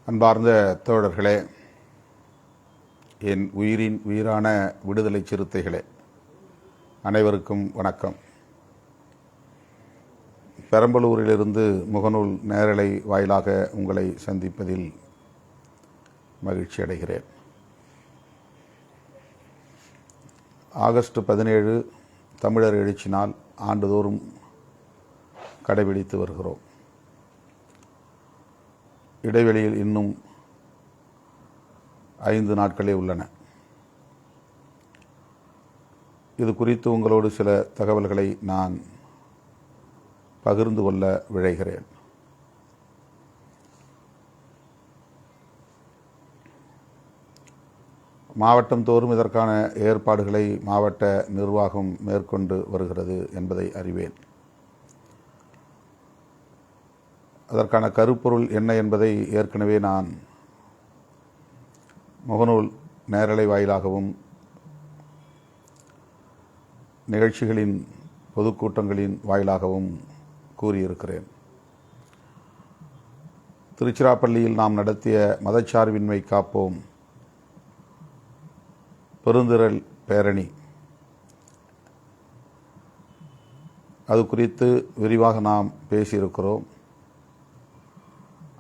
அன்பார்ந்த தோழர்களே, என் உயிரின் உயிரான விடுதலை சிறுத்தைகளே, அனைவருக்கும் வணக்கம். பெரம்பலூரிலிருந்து முகநூல் நேரலை வாயிலாக உங்களை சந்திப்பதில் மகிழ்ச்சி அடைகிறேன். ஆகஸ்ட் 17 தமிழர் எழுச்சி நாள் ஆண்டுதோறும் கடைபிடித்து வருகிறோம். இடைவெளியில் இன்னும் 5 நாட்களே உள்ளன. இது குறித்து உங்களோடு சில தகவல்களை நான் பகிர்ந்து கொள்ள விழைகிறேன். மாவட்டம் தோறும் இதற்கான ஏற்பாடுகளை மாவட்ட நிர்வாகம் மேற்கொண்டு வருகிறது என்பதை அறிவேன். அதற்கான கருப்பொருள் என்ன என்பதை ஏற்கனவே நான் முகநூல் நேரலை வாயிலாகவும் நிகழ்ச்சிகளின் பொதுக்கூட்டங்களின் வாயிலாகவும் கூறியிருக்கிறேன். திருச்சிராப்பள்ளியில் நாம் நடத்திய மதச்சார்பின்மை காப்போம் பெருந்திரள் பேரணி, அது குறித்து விரிவாக நாம் பேசியிருக்கிறோம்.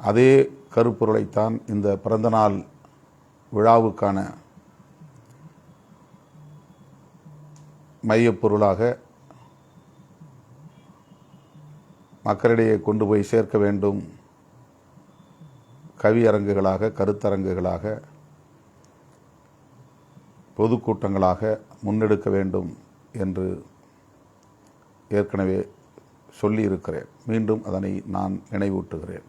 அதே கருப்பொருளைத்தான் இந்த பிறந்தநாள் விழாவுக்கான மையப்பொருளாக மக்களிடையே கொண்டு போய் சேர்க்க வேண்டும். கவியரங்குகளாக, கருத்தரங்குகளாக, பொதுக்கூட்டங்களாக முன்னெடுக்க வேண்டும் என்று ஏற்கனவே சொல்லியிருக்கிறேன். மீண்டும் அதனை நான் நினைவூட்டுகிறேன்.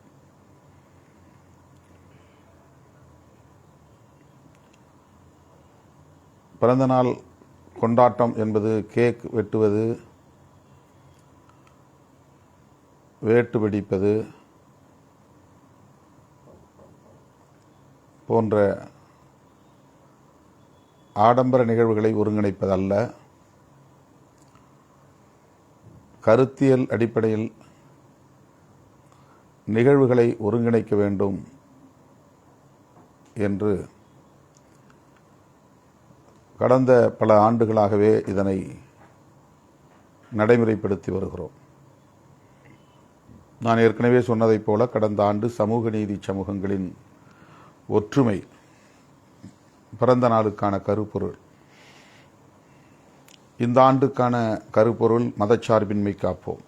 பிறந்தநாள் கொண்டாட்டம் என்பது கேக் வெட்டுவது, வேட்டு வெடிப்பது போன்ற ஆடம்பர நிகழ்வுகளை ஒருங்கிணைப்பதல்ல. கருத்தியல் அடிப்படையில் நிகழ்வுகளை ஒருங்கிணைக்க வேண்டும் என்று கடந்த பல ஆண்டுகளாகவே இதனை நடைமுறைப்படுத்தி வருகிறோம். நான் ஏற்கனவே சொன்னதைப் போல கடந்த ஆண்டு சமூக நீதி சமூகங்களின் ஒற்றுமை பிறந்த நாளுக்கான கருப்பொருள். இந்த ஆண்டுக்கான கருப்பொருள் மதச்சார்பின்மை காப்போம்.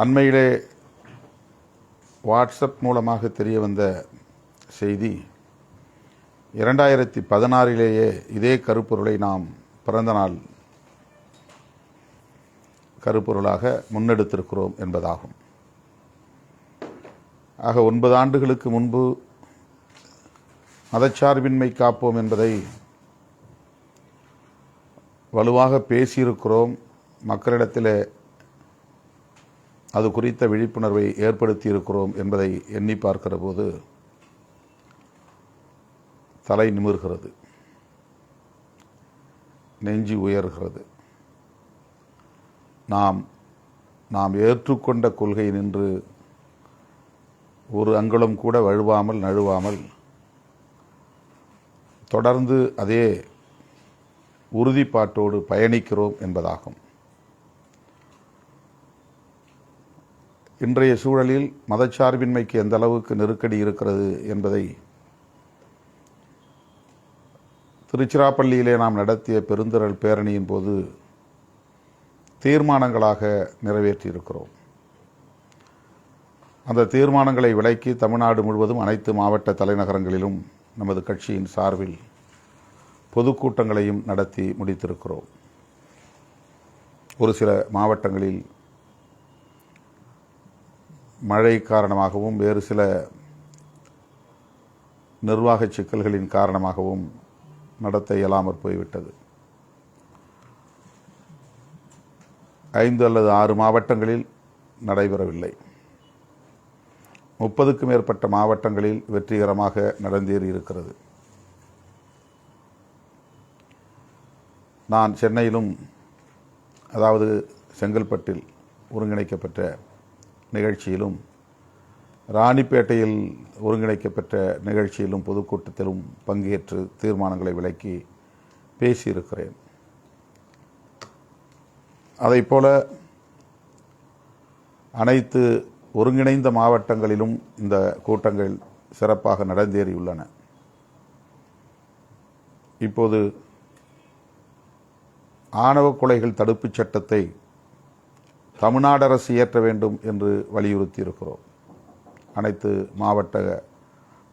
அண்மையிலே வாட்ஸ்அப் மூலமாக தெரிய வந்த செய்தி, 2016 இதே கருப்பொருளை நாம் பிறந்தநாள் கருப்பொருளாக முன்னெடுத்திருக்கிறோம் என்பதாகும். ஆக 9 ஆண்டுகளுக்கு முன்பு மதச்சார்பின்மை காப்போம் என்பதை வலுவாக பேசியிருக்கிறோம். மக்களிடத்தில் அது குறித்த விழிப்புணர்வை ஏற்படுத்தியிருக்கிறோம் என்பதை எண்ணி பார்க்கிற போது தலை நிமிர்கிறது, நெஞ்சு உயர்கிறது. நாம் ஏற்றுக்கொண்ட கொள்கை நின்று ஒரு அங்குலம் கூட வழுவாமல் நழுவாமல் தொடர்ந்து அதே உறுதிப்பாட்டோடு பயணிக்கிறோம் என்பதாகும். இன்றைய சூழலில் மதச்சார்பின்மைக்கு எந்த அளவுக்கு நெருக்கடி இருக்கிறது என்பதை திருச்சிராப்பள்ளியிலே நாம் நடத்திய பெருந்திரள் பேரணியின் போது தீர்மானங்களாக நிறைவேற்றியிருக்கிறோம். அந்த தீர்மானங்களை விளக்கி தமிழ்நாடு முழுவதும் அனைத்து மாவட்ட தலைநகரங்களிலும் நமது கட்சியின் சார்பில் பொதுக்கூட்டங்களையும் நடத்தி முடித்திருக்கிறோம். ஒரு சில மாவட்டங்களில் மழை காரணமாகவும் வேறு சில நிர்வாக சிக்கல்களின் காரணமாகவும் நடத்த இயலாமற் போய்விட்டது. 5 அல்லது 6 மாவட்டங்களில் நடைபெறவில்லை. 30க்கும் மேற்பட்ட மாவட்டங்களில் வெற்றிகரமாக நடந்தேறியிருக்கிறது. நான் சென்னையிலும், அதாவது செங்கல்பட்டில் ஒருங்கிணைக்கப்பட்ட நிகழ்ச்சியிலும் ராணிப்பேட்டையில் ஒருங்கிணைக்கப்பட்ட நிகழ்ச்சியிலும் பொதுக்கூட்டத்திலும் பங்கேற்று தீர்மானங்களை விளக்கி பேசியிருக்கிறேன். அதைப்போல அனைத்து ஒருங்கிணைந்த மாவட்டங்களிலும் இந்த கூட்டங்கள் சிறப்பாக நடந்தேறியுள்ளன. இப்போது ஆணவ கொலைகள் தடுப்புச் சட்டத்தை தமிழ்நாடு அரசு இயற்ற வேண்டும் என்று வலியுறுத்தி இருக்கிறோம். அனைத்து மாவட்ட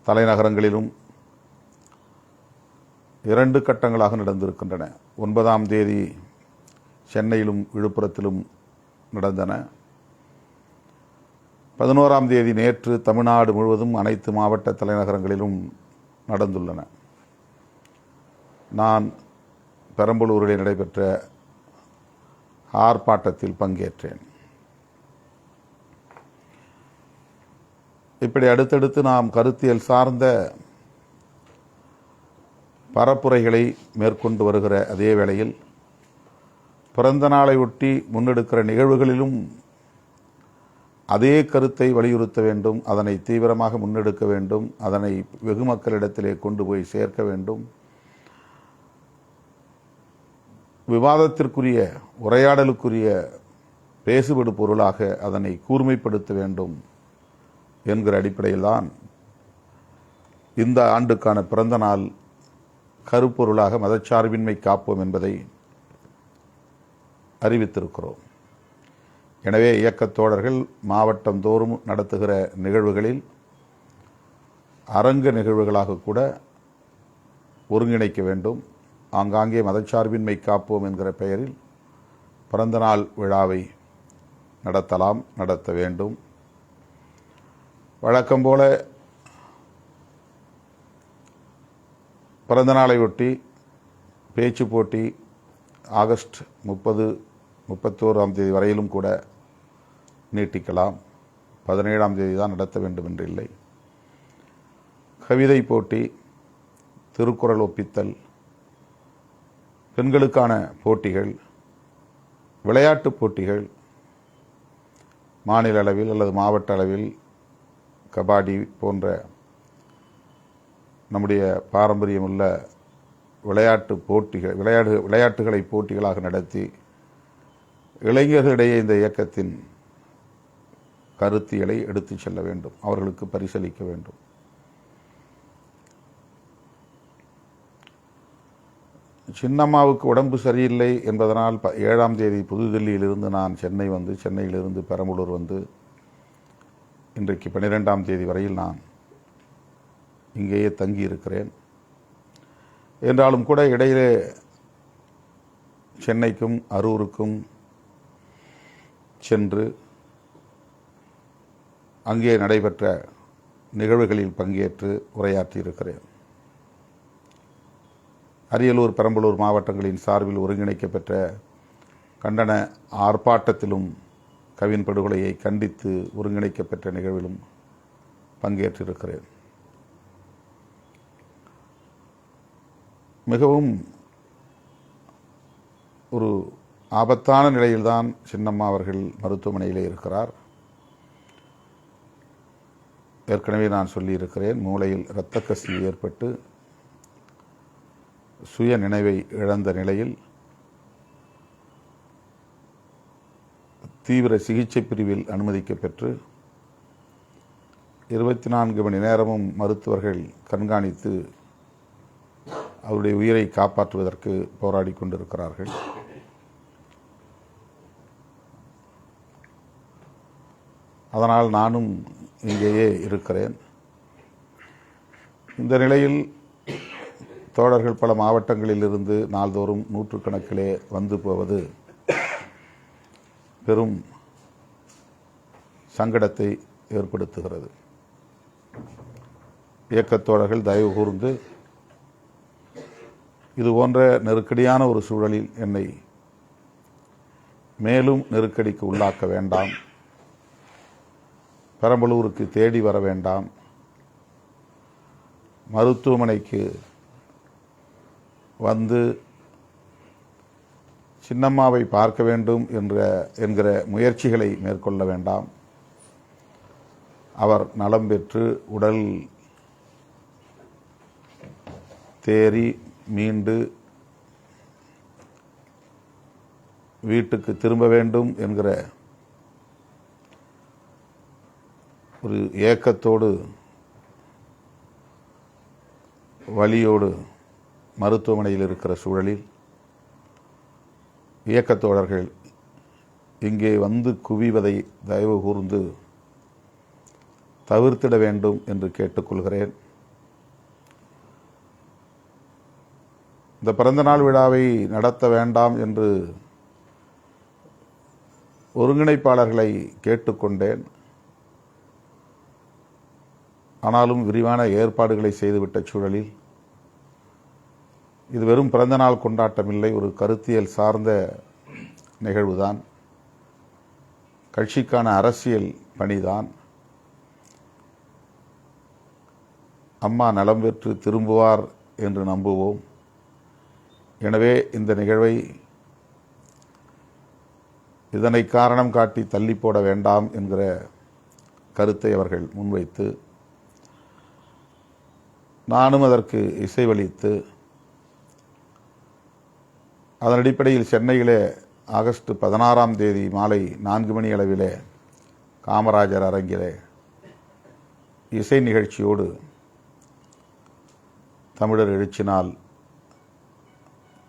தலைநகரங்களிலும் 2 கட்டங்களாக நடந்திருக்கின்றன. 9ஆம் தேதி சென்னையிலும் விழுப்புரத்திலும் நடந்தன. 11ஆம் தேதி நேற்று தமிழ்நாடு முழுவதும் அனைத்து மாவட்ட தலைநகரங்களிலும் நடந்துள்ளன. நான் பெரம்பலூரில் நடைபெற்ற ஆர்ப்பாட்டத்தில் பங்கேற்றேன். இப்படி அடுத்தடுத்து நாம் கருத்தியல் சார்ந்த பரப்புரைகளை மேற்கொண்டு வருகிற அதே வேளையில் பிறந்த நாளை ஒட்டி முன்னெடுக்கிற நிகழ்வுகளிலும் அதே கருத்தை வலியுறுத்த வேண்டும், அதனை தீவிரமாக முன்னெடுக்க வேண்டும், அதனை வெகு மக்களிடத்திலே கொண்டு போய் சேர்க்க வேண்டும், விவாதத்திற்குரிய உரையாடலுக்குரிய பேசுபடு பொருளாக அதனை கூர்மைப்படுத்த வேண்டும் என்கிற அடிப்படையில்தான் இந்த ஆண்டுக்கான பிறந்த நாள் கருப்பொருளாக மதச்சார்பின்மை காப்போம் என்பதை அறிவித்திருக்கிறோம். எனவே இயக்கத் தோழர்கள் மாவட்டம் தோறும் நடத்துகிற நிகழ்வுகளில் அரங்க நிகழ்வுகளாக கூட ஒருங்கிணைக்க வேண்டும். ஆங்காங்கே மதச்சார்பின்மை காப்போம் என்கிற பெயரில் பிறந்தநாள் விழாவை நடத்தலாம், நடத்த வேண்டும். வழக்கம்போல பிறந்தநாளை ஒட்டி பேச்சு போட்டி ஆகஸ்ட் 30, 31ஆம் தேதி வரையிலும் கூட நீட்டிக்கலாம். 17ஆம் தேதி தான் நடத்த வேண்டும் என்று இல்லை. கவிதை போட்டி, திருக்குறள் ஒப்பித்தல், பெண்களுக்கான போட்டிகள், விளையாட்டுப் போட்டிகள், மாநில அளவில் அல்லது மாவட்ட அளவில் கபாடி போன்ற நம்முடைய பாரம்பரியமுள்ள விளையாட்டு போட்டிகள் விளையாட்டுகளை போட்டிகளாக நடத்தி இளைஞர்களிடையே இந்த இயக்கத்தின் கருத்தியலை எடுத்துச் செல்ல வேண்டும், அவர்களுக்கு பரிசளிக்க வேண்டும். சின்னம்மாவுக்கு உடம்பு சரியில்லை என்பதனால் 7ஆம் தேதி புதுதில்லியிலிருந்து நான் சென்னை வந்து, சென்னையிலிருந்து பெரம்பலூர் வந்து, இன்றைக்கு 12ஆம் தேதி வரையில் நான் இங்கேயே தங்கியிருக்கிறேன். என்றாலும் கூட இடையிலே சென்னைக்கும் அரூருக்கும் சென்று அங்கே நடைபெற்ற நிகழ்வுகளில் பங்கேற்று உரையாற்றியிருக்கிறேன். அரியலூர், பெரம்பலூர் மாவட்டங்களின் சார்பில் ஒருங்கிணைக்கப்பெற்ற கண்டன ஆர்ப்பாட்டத்திலும் கவின் படுகொலையை கண்டித்து ஒருங்கிணைக்கப்பெற்ற நிகழ்விலும் பங்கேற்றிருக்கிறேன். மிகவும் ஒரு ஆபத்தான நிலையில்தான் சின்னம்மா அவர்கள் மருத்துவமனையிலே இருக்கிறார். ஏற்கனவே நான் சொல்லியிருக்கிறேன், மூளையில் இரத்த கசிவு ஏற்பட்டு சுய நினைவை இழந்த நிலையில் தீவிர சிகிச்சை பிரிவில் அனுமதிக்கப்பெற்று 24 மணி நேரமும் மருத்துவர்கள் கண்காணித்து அவருடைய உயிரை காப்பாற்றுவதற்கு போராடி கொண்டிருக்கிறார்கள். அதனால் நானும் இங்கேயே இருக்கிறேன். இந்த நிலையில் தோழர்கள் பல மாவட்டங்களில் இருந்து நாள்தோறும் நூற்றுக்கணக்கிலே வந்து போவது பெரும் சங்கடத்தை ஏற்படுத்துகிறது. இயக்கத் தோழர்கள் தயவு கூர்ந்து இது போன்ற நெருக்கடியான ஒரு சூழலில் என்னை மேலும் நெருக்கடிக்கு உள்ளாக்க வேண்டாம், பெரம்பலூருக்கு தேடி வர வேண்டாம், மருத்துவமனைக்கு வந்து சின்னம்மாவை பார்க்க வேண்டும் என்கிற முயற்சிகளை மேற்கொள்ள வேண்டாம். அவர் நலம் பெற்று உடல் தேறி மீண்டு வீட்டுக்கு திரும்ப வேண்டும் என்கிற ஒரு ஏக்கத்தோடு வலியோடு மருத்துவமனையில் இருக்கிற சூழலில் இயக்கத்தோழர்கள் இங்கே வந்து குவிவதை தயவு கூர்ந்து தவிர்த்திட வேண்டும் என்று கேட்டுக்கொள்கிறேன். இந்த பிறந்தநாள் விழாவை நடத்த வேண்டாம் என்று ஒருங்கிணைப்பாளர்களை கேட்டுக்கொண்டேன். ஆனாலும் விரிவான ஏற்பாடுகளை செய்துவிட்ட சூழலில் இது வெறும் பிறந்தநாள் கொண்டாட்டமில்லை, ஒரு கருத்தியல் சார்ந்த நிகழ்வுதான், கட்சிக்கான அரசியல் பணிதான். அம்மா நலம் பெற்று திரும்புவார் என்று நம்புவோம். எனவே இந்த நிகழ்வை இதனை காரணம் காட்டி தள்ளி போட வேண்டாம் என்கிற கருத்தை அவர்கள் முன்வைத்து நானும் அதற்கு இசைவளித்து அதன் அடிப்படையில் சென்னையிலே ஆகஸ்ட் 16ஆம் தேதி மாலை 4 மணி அளவிலே காமராஜர் அரங்கிலே இசை நிகழ்ச்சியோடு தமிழர் எழுச்சி நாள்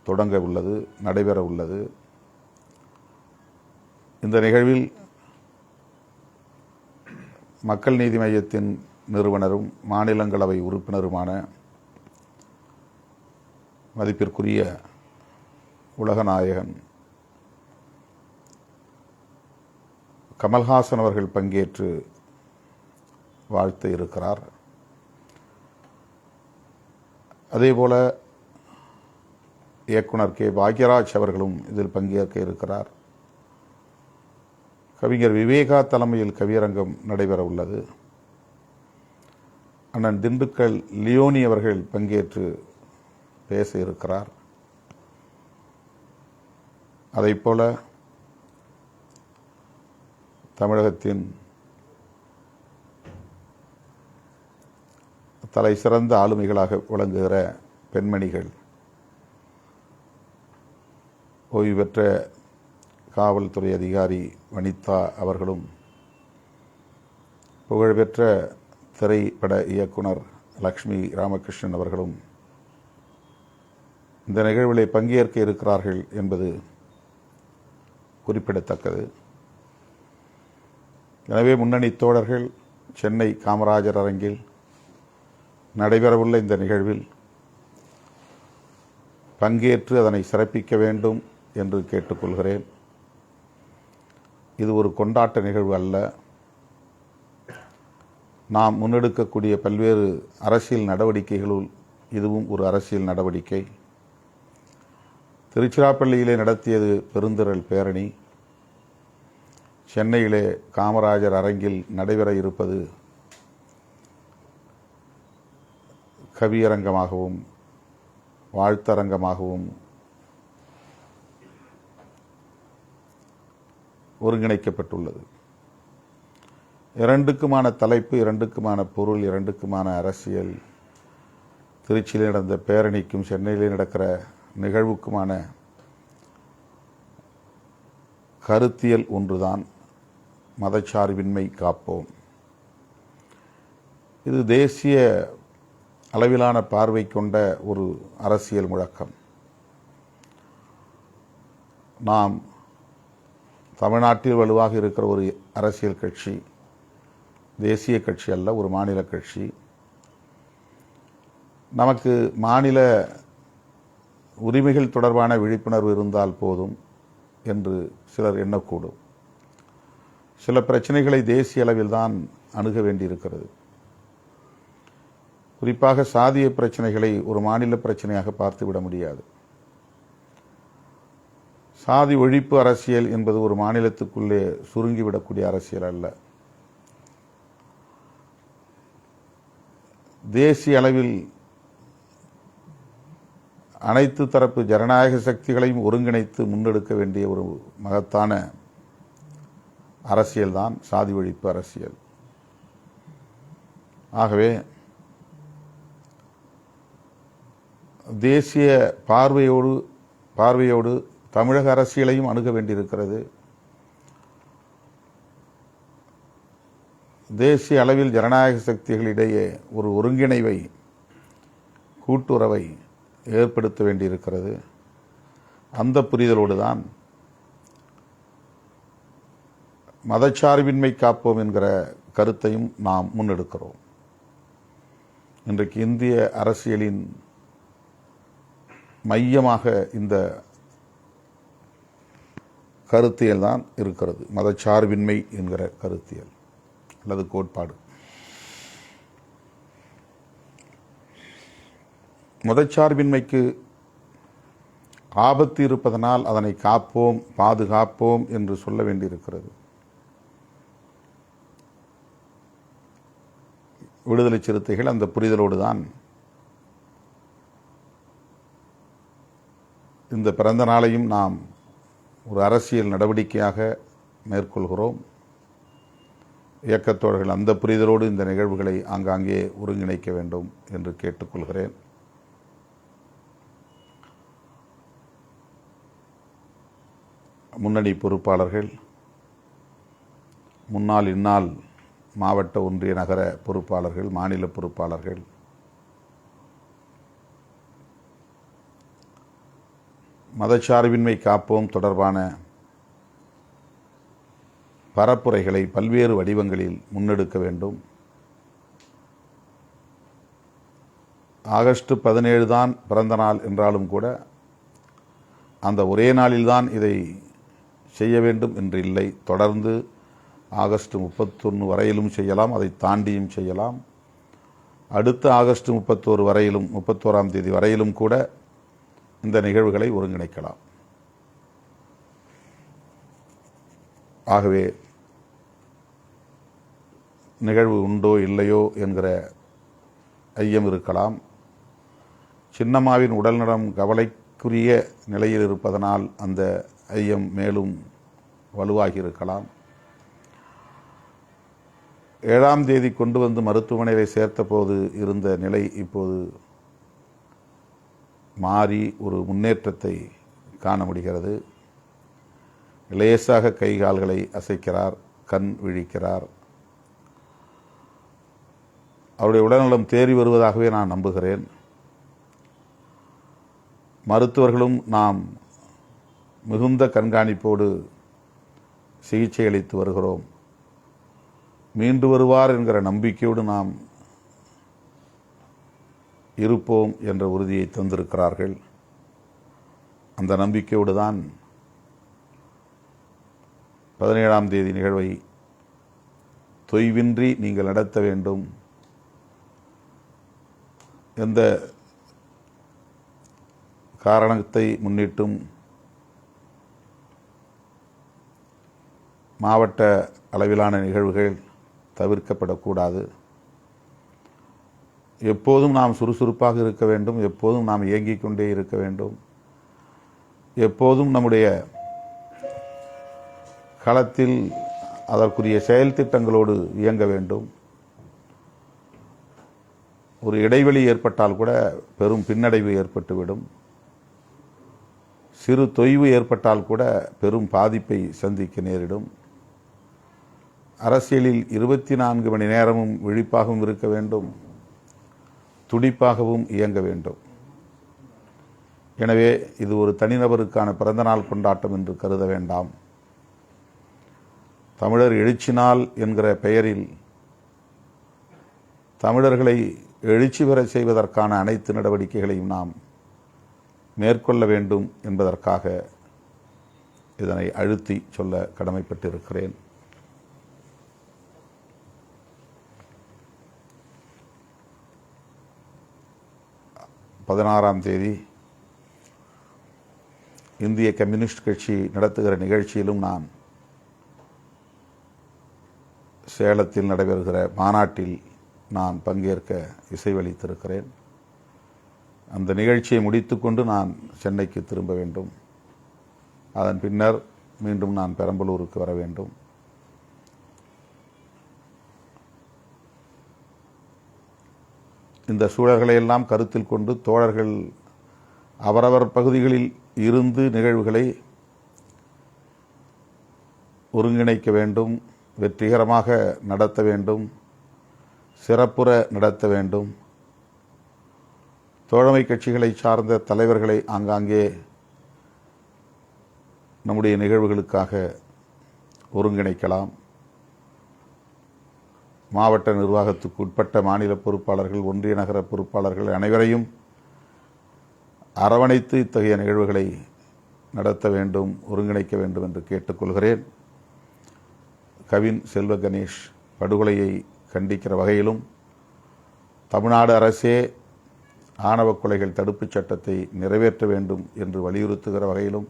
தொடங்க உள்ளது, நடைபெற உள்ளது. இந்த நிகழ்வில் மக்கள் நீதி மய்யத்தின் நிறுவனரும் மாநிலங்களவை உறுப்பினருமான மதிப்பிற்குரிய உலகநாயகன் கமல்ஹாசன் அவர்கள் பங்கேற்று வாழ்த்து இருக்கிறார். அதேபோல இயக்குனர் கே பாக்யராஜ் அவர்களும் இதில் பங்கேற்க இருக்கிறார். கவிஞர் விவேகா தலைமையில் கவியரங்கம் நடைபெற உள்ளது. அண்ணன் திண்டுக்கல் லியோனி அவர்கள் பங்கேற்று பேச இருக்கிறார். அதைப்போல தமிழகத்தின் தலை சிறந்த ஆளுமைகளாக விளங்குகிற பெண்மணிகள், ஓய்வு பெற்ற காவல்துறை அதிகாரி வனிதா அவர்களும், புகழ்பெற்ற திரைப்பட இயக்குனர் லக்ஷ்மி ராமகிருஷ்ணன் அவர்களும் இந்த நிகழ்விலே பங்கேற்க இருக்கிறார்கள் என்பது குறிப்பிடத்தக்கது. எனவே முன்னணி தோழர்கள் சென்னை காமராஜர் அரங்கில் நடைபெறவுள்ள இந்த நிகழ்வில் பங்கேற்று அதனை சிறப்பிக்க வேண்டும் என்று கேட்டுக்கொள்கிறேன். இது ஒரு கொண்டாட்ட நிகழ்வு அல்ல. நாம் முன்னெடுக்கக்கூடிய பல்வேறு அரசியல் நடவடிக்கைகளுள் இதுவும் ஒரு அரசியல் நடவடிக்கை. திருச்சிராப்பள்ளியிலே நடத்தியது பெருந்திரள் பேரணி. சென்னையிலே காமராஜர் அரங்கில் நடைபெற இருப்பது கவியரங்கமாகவும் வாழ்த்தரங்கமாகவும் ஒருங்கிணைக்கப்பட்டுள்ளது. இரண்டுக்குமான தலைப்பு, இரண்டுக்குமான பொருள், இரண்டுக்குமான அரசியல். திருச்சியில் நடந்த பேரணிக்கும் சென்னையிலே நடக்கிற நிகழ்வுக்குமான கருத்தியல் ஒன்றுதான், மதச்சார்பின்மை காப்போம். இது தேசிய அளவிலான பார்வை கொண்ட ஒரு அரசியல் முழக்கம். நாம் தமிழ்நாட்டில் வலுவாக இருக்கிற ஒரு அரசியல் கட்சி, தேசிய கட்சி அல்ல, ஒரு மாநில கட்சி. நமக்கு மாநில உரிமைகள் தொடர்பான விழிப்புணர்வு இருந்தால் போதும் என்று சிலர் எண்ணக்கூடும். சில பிரச்சனைகளை தேசிய அளவில் தான் அணுக வேண்டியிருக்கிறது. குறிப்பாக சாதிய பிரச்சனைகளை ஒரு மாநில பிரச்சனையாக பார்த்துவிட முடியாது. சாதி ஒழிப்பு அரசியல் என்பது ஒரு மாநிலத்துக்குள்ளே சுருங்கிவிடக்கூடிய அரசியல் அல்ல. தேசிய அளவில் அனைத்து தரப்பு ஜனநாயக சக்திகளையும் ஒருங்கிணைத்து முன்னெடுக்க வேண்டிய ஒரு மகத்தான அரசியல்தான் சாதி ஒழிப்பு அரசியல். ஆகவே தேசிய பார்வையோடு தமிழக அரசியலையும் அணுக வேண்டியிருக்கிறது. தேசிய அளவில் ஜனநாயக சக்திகளிடையே ஒரு ஒருங்கிணைவை, கூட்டுறவை ஏற்படுத்த வேண்டியிருக்கிறது. அந்த புரிதலோடு தான் மதச்சார்பின்மை காப்போம் என்கிற கருத்தையும் நாம் முன்னெடுக்கிறோம். இன்றைக்கு இந்திய அரசியலின் மையமாக இந்த கருத்தியல் தான் இருக்கிறது. மதச்சார்பின்மை என்கிற கருத்தியல் அல்லது கோட்பாடு. மதச்சார்பின்மைக்கு ஆபத்து இருப்பதனால் அதனை காப்போம், பாதுகாப்போம் என்று சொல்ல வேண்டியிருக்கிறது. விடுதலை சிறுத்தைகள் அந்த புரிதலோடு தான் இந்த பிறந்த நாளையும் நாம் ஒரு அரசியல் நடவடிக்கையாக மேற்கொள்கிறோம். இயக்கத்தோழர்கள் அந்த புரிதலோடு இந்த நிகழ்வுகளை ஆங்காங்கே ஒருங்கிணைக்க வேண்டும் என்று கேட்டுக்கொள்கிறேன். முன்னணி பொறுப்பாளர்கள், முன்னாள் இந்நாள் மாவட்ட ஒன்றிய நகர பொறுப்பாளர்கள், மாநில பொறுப்பாளர்கள், மதச்சார்பின்மை காப்போம் தொடர்பான பரப்புரைகளை பல்வேறு வடிவங்களில் முன்னெடுக்க வேண்டும். ஆகஸ்ட் 17 தான் பிறந்த நாள் என்றாலும் கூட அந்த ஒரே நாளில்தான் இதை செய்ய வேண்டும் என்று இல்லை. தொடர்ந்து ஆகஸ்ட் 31 வரையிலும் செய்யலாம், அதை தாண்டியும் செய்யலாம். அடுத்த ஆகஸ்ட் 31 வரையிலும், 31ஆம் தேதி வரையிலும் கூட இந்த நிகழ்வுகளை ஒருங்கிணைக்கலாம். ஆகவே நிகழ்வு உண்டோ இல்லையோ என்கிற ஐயம் இருக்கலாம். சின்னம்மாவின் உடல்நலம் கவலைக்குரிய நிலையில் இருப்பதனால் அந்த ஐயம் மேலும் வலுவாகி இருக்கலாம். 7ஆம் தேதி கொண்டு வந்து மருத்துவமனையில் சேர்த்த போது இருந்த நிலை இப்போது மாறி ஒரு முன்னேற்றத்தை காண முடிகிறது. லேசாக கை கால்களை அசைக்கிறார், கண் விழிக்கிறார். அவருடைய உடல்நலம் தேறி வருவதாகவே நான் நம்புகிறேன். மருத்துவர்களும் நாம் மிகுந்த கண்காணிப்போடு சிகிச்சை அளித்து வருகிறோம். மீண்டு வருவார் என்கிற நம்பிக்கையோடு நாம் இருப்போம் என்ற உறுதியை தந்திருக்கிறார்கள். அந்த நம்பிக்கையோடு தான் 17ஆம் தேதி நிகழ்வை தொய்வின்றி நீங்கள் நடத்த வேண்டும். எந்த காரணத்தை முன்னிட்டும் மாவட்ட அளவிலான நிகழ்வுகள் தவிர்க்கப்படக்கூடாது. எப்போதும் நாம் சுறுசுறுப்பாக இருக்க வேண்டும். எப்போதும் நாம் இயங்கிக் கொண்டே இருக்க வேண்டும். எப்போதும் நம்முடைய களத்தில் அதற்குரிய செயல் திட்டங்களோடு இயங்க வேண்டும். ஒரு இடைவெளி ஏற்பட்டால் கூட பெரும் பின்னடைவு ஏற்பட்டுவிடும். சிறு தொய்வு ஏற்பட்டால் கூட பெரும் பாதிப்பை சந்திக்க நேரிடும். அரசியலில் 24 மணி நேரமும் விழிப்பாகவும் இருக்க வேண்டும், துடிப்பாகவும் இயங்க வேண்டும். எனவே இது ஒரு தனிநபருக்கான பிறந்தநாள் கொண்டாட்டம் என்று கருத வேண்டாம். தமிழர் எழுச்சி நாள் என்கிற பெயரில் தமிழர்களை எழுச்சி பெற செய்வதற்கான அனைத்து நடவடிக்கைகளையும் நாம் மேற்கொள்ள வேண்டும் என்பதற்காக இதனை அழுத்தி சொல்ல கடமைப்பட்டிருக்கிறேன். பதினாறாம் தேதி இந்திய கம்யூனிஸ்ட் கட்சி நடத்துகிற நிகழ்ச்சியிலும் நான் சேலத்தில் நடைபெறுகிற மாநாட்டில் நான் பங்கேற்க இசைவளித்திருக்கிறேன். அந்த நிகழ்ச்சியை முடித்துக்கொண்டு நான் சென்னைக்கு திரும்ப வேண்டும். அதன் பின்னர் மீண்டும் நான் பெரம்பலூருக்கு வர வேண்டும். இந்த சூழல்களை எல்லாம் கருத்தில் கொண்டு தோழர்கள் அவரவர் பகுதிகளில் இருந்து நிகழ்வுகளை ஒருங்கிணைக்க வேண்டும், வெற்றிகரமாக நடத்த வேண்டும், சிறப்புற நடத்த வேண்டும். தோழமை கட்சிகளை சார்ந்த தலைவர்களை ஆங்காங்கே நம்முடைய நிகழ்வுகளுக்காக ஒருங்கிணைக்கலாம். மாவட்ட நிர்வாகத்துக்கு உட்பட்ட மாநில பொறுப்பாளர்கள், ஒன்றிய நகர பொறுப்பாளர்கள் அனைவரையும் அரவணைத்து இத்தகைய நிகழ்வுகளை நடத்த வேண்டும், ஒருங்கிணைக்க வேண்டும் என்று கேட்டுக்கொள்கிறேன். கவின் செல்வ கணேஷ் படுகொலையை கண்டிக்கிற வகையிலும், தமிழ்நாடு அரசே ஆணவ கொலைகள் தடுப்புச் சட்டத்தை நிறைவேற்ற வேண்டும் என்று வலியுறுத்துகிற வகையிலும்,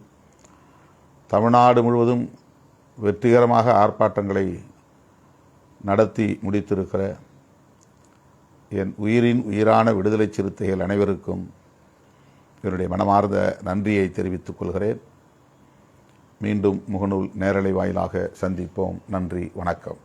தமிழ்நாடு முழுவதும் வெற்றிகரமாக ஆர்ப்பாட்டங்களை நடத்தி முடித்திருக்கிற என் உயிரின் உயிரான விடுதலை சிறுத்தைகள் அனைவருக்கும் என்னுடைய மனமார்ந்த நன்றியை தெரிவித்துக் கொள்கிறேன். மீண்டும் முகநூல் நேரலை வாயிலாக சந்திப்போம். நன்றி, வணக்கம்.